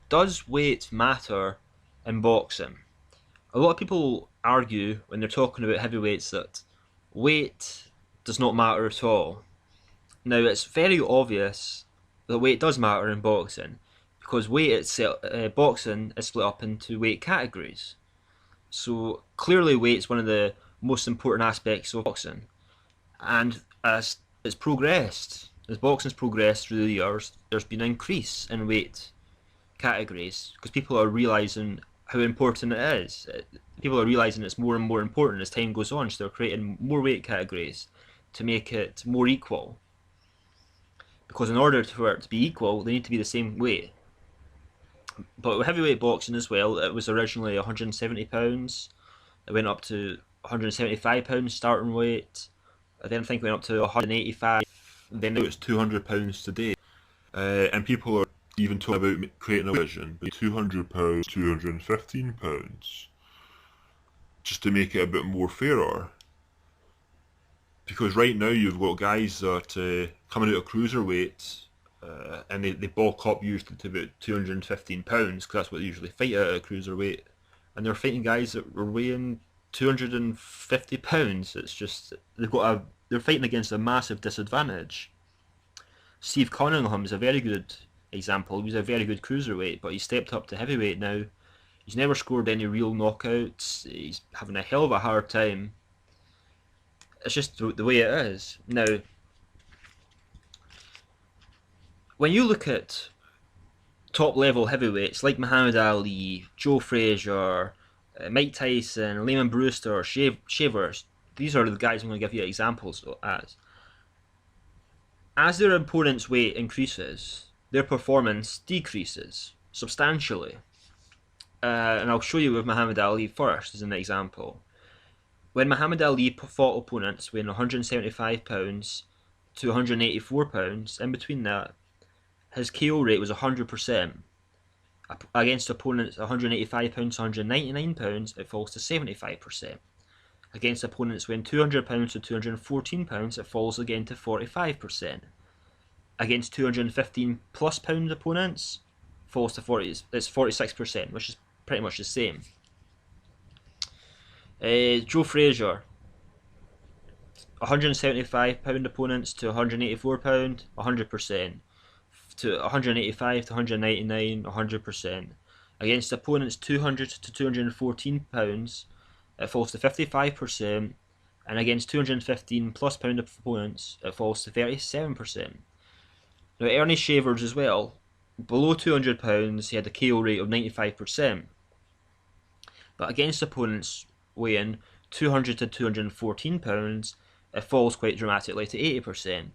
Does weight matter in boxing? A lot of people argue when they're talking about heavyweights that weight does not matter at all. Now, it's very obvious that weight does matter in boxing because weight itself, boxing is split up into weight categories. So clearly, weight is one of the most important aspects of boxing. And as it's progressed, as boxing's progressed through the years, there's been an increase in weight categories because people are realizing how important it is. People are realizing it's more and more important as time goes on, so they're creating more weight categories to make it more equal. Because in order for it to be equal, they need to be the same weight. But with heavyweight boxing as well, it was originally £170. It went up to £175 starting weight. I then think it went up to 185. Then Now it's £200 today, and people are even talking about creating a version, but £200, £215, just to make it a bit more fairer. Because right now you've got guys that coming out of cruiserweight, and they bulk up usually to about £215, because that's what they usually fight at a cruiserweight, and they're fighting guys that are weighing £250. It's just they're fighting against a massive disadvantage. Steve Cunningham is a very good example. He was a very good cruiserweight, but he stepped up to heavyweight now. He's never scored any real knockouts. He's having a hell of a hard time. It's just the way it is. Now, when you look at top level heavyweights like Muhammad Ali, Joe Frazier, Mike Tyson, Lehman Brewster, Shavers, these are the guys I'm going to give you examples as. As their opponent's weight increases, their performance decreases substantially. And I'll show you with Muhammad Ali first as an example. When Muhammad Ali fought opponents weighing £175 to £184, in between that, his KO rate was 100%. Against opponents £185 to £199, it falls to 75%. Against opponents weighing £200 to £214, it falls again to 45%. Against 215 plus pound opponents, falls to 46%, which is pretty much the same. Joe Frazier, £175 opponents to £184, 100%. To 185 to 199, 100%. Against opponents 200 to 214 pounds, it falls to 55%, and against 215 plus pound opponents, it falls to 37%. Now Ernie Shavers as well, below 200 pounds, he had a KO rate of 95%, but against opponents weighing 200 to 214 pounds, it falls quite dramatically to 80%,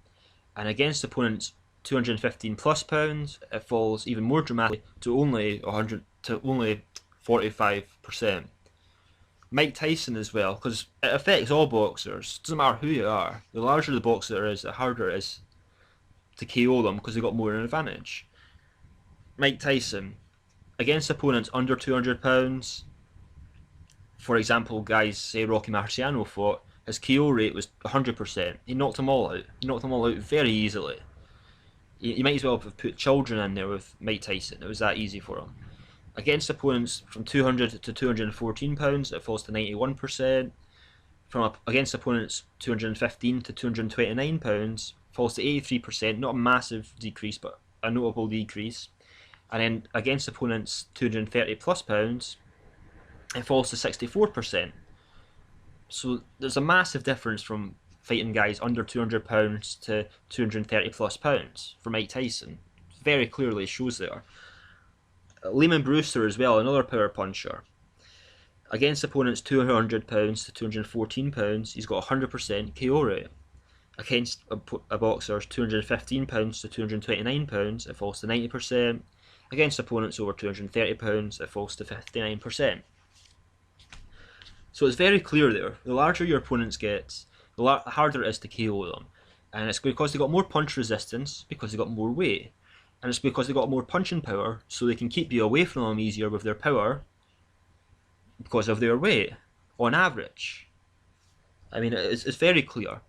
and against opponents 215 plus pounds, it falls even more dramatically to only 45%. Mike Tyson as well, because it affects all boxers. Doesn't matter who you are. The larger the boxer is, the harder it is to KO them because they got more of an advantage. Mike Tyson, against opponents under 200 pounds, for example, guys say Rocky Marciano fought, his KO rate was 100%. He knocked them all out. He knocked them all out very easily. You might as well have put children in there with Mike Tyson. It was that easy for him. Against opponents from 200 to 214 pounds, it falls to 91%. Against opponents 215 to 229 pounds, falls to 83%. Not a massive decrease, but a notable decrease. And then against opponents 230 plus pounds, it falls to 64%. So there's a massive difference from fighting guys under 200 pounds to 230 plus pounds for Mike Tyson. Very clearly shows there. Lehman Brewster as well, another power puncher. Against opponents 200 pounds to 214 pounds, he's got 100% KO rate. Against a boxer's 215 pounds to 229 pounds, it falls to 90%. Against opponents over 230 pounds, it falls to 59%. So it's very clear there. The larger your opponents get, the harder it is to KO them. And it's because they got more punch resistance, because they got more weight. And it's because they got more punching power, so they can keep you away from them easier with their power because of their weight, on average. I mean, it's very clear.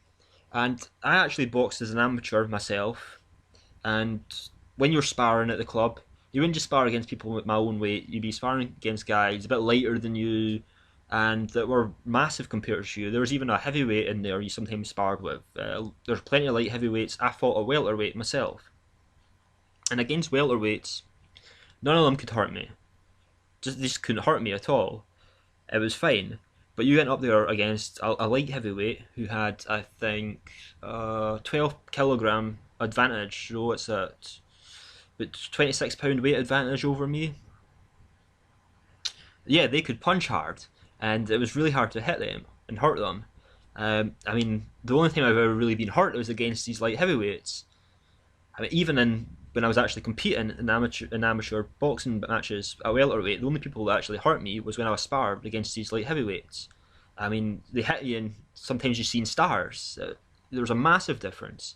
And I actually boxed as an amateur myself, and when you're sparring at the club, You wouldn't just spar against people with my own weight. You'd be sparring against guys a bit lighter than you, and that were massive compared to you. There was even a heavyweight in there you sometimes sparred with. There's plenty of light heavyweights. I fought a welterweight myself, and against welterweights, none of them could hurt me. They just couldn't hurt me at all. It was fine. But you went up there against a light heavyweight who had, I think, 12 kilogram advantage. So it's at but 26 pound weight advantage over me. Yeah, they could punch hard, and it was really hard to hit them and hurt them. I mean, the only time I've ever really been hurt was against these light heavyweights. I mean, even when I was actually competing in amateur boxing matches at welterweight, the only people that actually hurt me was when I was sparred against these light heavyweights. I mean, they hit you, and sometimes you've seen stars. There was a massive difference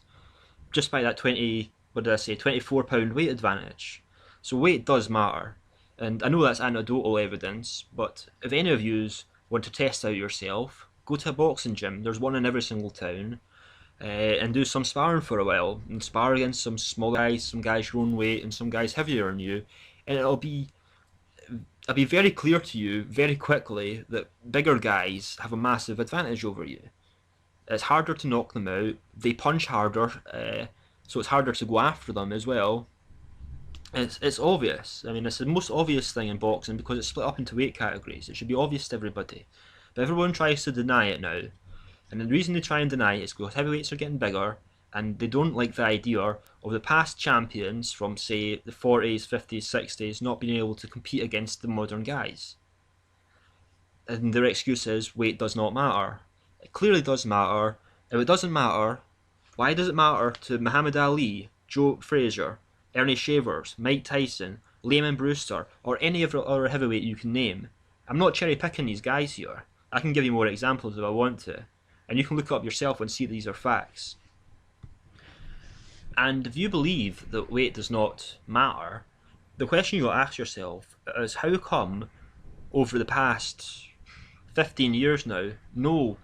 just by that 24 pound weight advantage. So weight does matter, and I know that's anecdotal evidence. But if any of yous want to test out yourself, go to a boxing gym. There's one in every single town. And do some sparring for a while, and spar against some small guys, some guys your own weight, and some guys heavier than you, and it'll be very clear to you very quickly that bigger guys have a massive advantage over you. It's harder to knock them out. They punch harder, so it's harder to go after them as well. It's obvious. I mean, it's the most obvious thing in boxing because it's split up into weight categories. It should be obvious to everybody, but everyone tries to deny it now. And the reason they try and deny it is because heavyweights are getting bigger, and they don't like the idea of the past champions from, say, the 40s, 50s, 60s not being able to compete against the modern guys. And their excuse is weight does not matter. It clearly does matter. If it doesn't matter, why does it matter to Muhammad Ali, Joe Frazier, Ernie Shavers, Mike Tyson, Lehman Brewster, or any other heavyweight you can name? I'm not cherry picking these guys here. I can give you more examples if I want to. And you can look up yourself and see these are facts. And if you believe that weight does not matter, the question you'll ask yourself is how come over the past 15 years now, no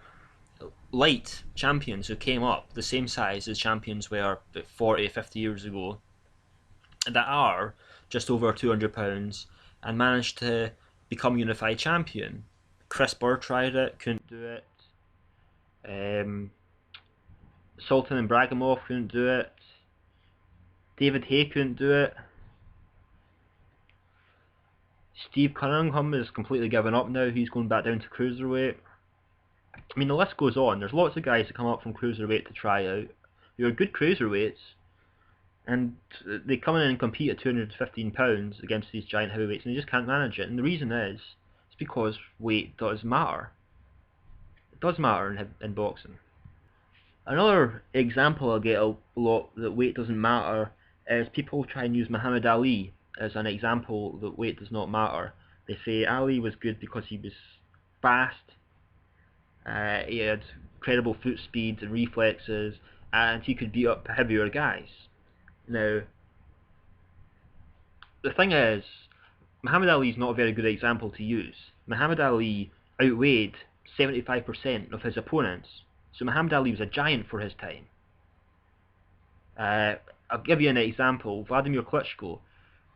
light champions who came up the same size as champions were 40, 50 years ago, that are just over 200 pounds and managed to become unified champion. Chris Burr tried it, couldn't do it. Sultan and Bragimov couldn't do it. David Hay couldn't do it. Steve Cunningham has completely given up now. He's going back down to cruiserweight. I mean, the list goes on. There's lots of guys that come up from cruiserweight to try out who are good cruiserweights, and they come in and compete at 215 pounds against these giant heavyweights, and they just can't manage it. And the reason is it's because weight does matter. Does matter in boxing. Another example I get a lot that weight doesn't matter is people try and use Muhammad Ali as an example that weight does not matter. They say Ali was good because he was fast, he had incredible foot speed and reflexes, and he could beat up heavier guys. Now, the thing is, Muhammad Ali is not a very good example to use. Muhammad Ali outweighed 75% of his opponents. So Muhammad Ali was a giant for his time. I'll give you an example. Wladimir Klitschko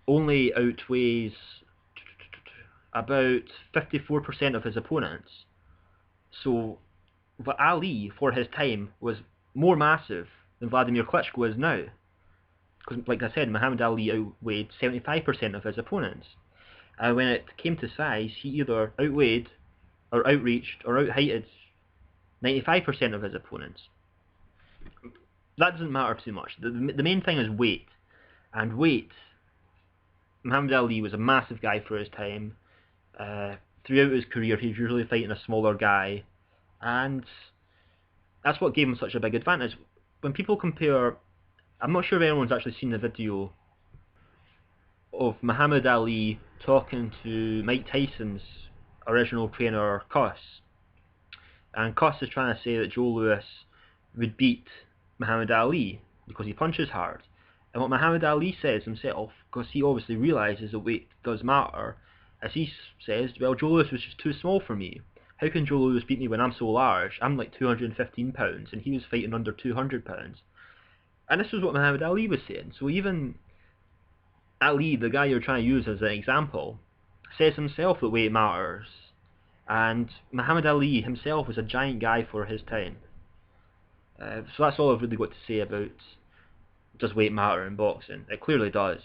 only outweighs about 54% of his opponents. So Ali, for his time, was more massive than Wladimir Klitschko is now. Because, like I said, Muhammad Ali outweighed 75% of his opponents. And when it came to size, he either outweighed or outreached or outheighted 95% of his opponents. That doesn't matter too much. The main thing is weight. And weight, Muhammad Ali was a massive guy for his time. Throughout his career, he was usually fighting a smaller guy. And that's what gave him such a big advantage. When people compare, I'm not sure if anyone's actually seen the video of Muhammad Ali talking to Mike Tyson's original trainer, Cus. And Cus is trying to say that Joe Louis would beat Muhammad Ali because he punches hard. And what Muhammad Ali says himself, because he obviously realises that weight does matter, as he says, well, Joe Louis was just too small for me. How can Joe Louis beat me when I'm so large? I'm like 215 pounds and he was fighting under 200 pounds. And this was what Muhammad Ali was saying. So even Ali, the guy you're trying to use as an example, says himself that weight matters. And Muhammad Ali himself was a giant guy for his time. So that's all I've really got to say about does weight matter in boxing. It clearly does.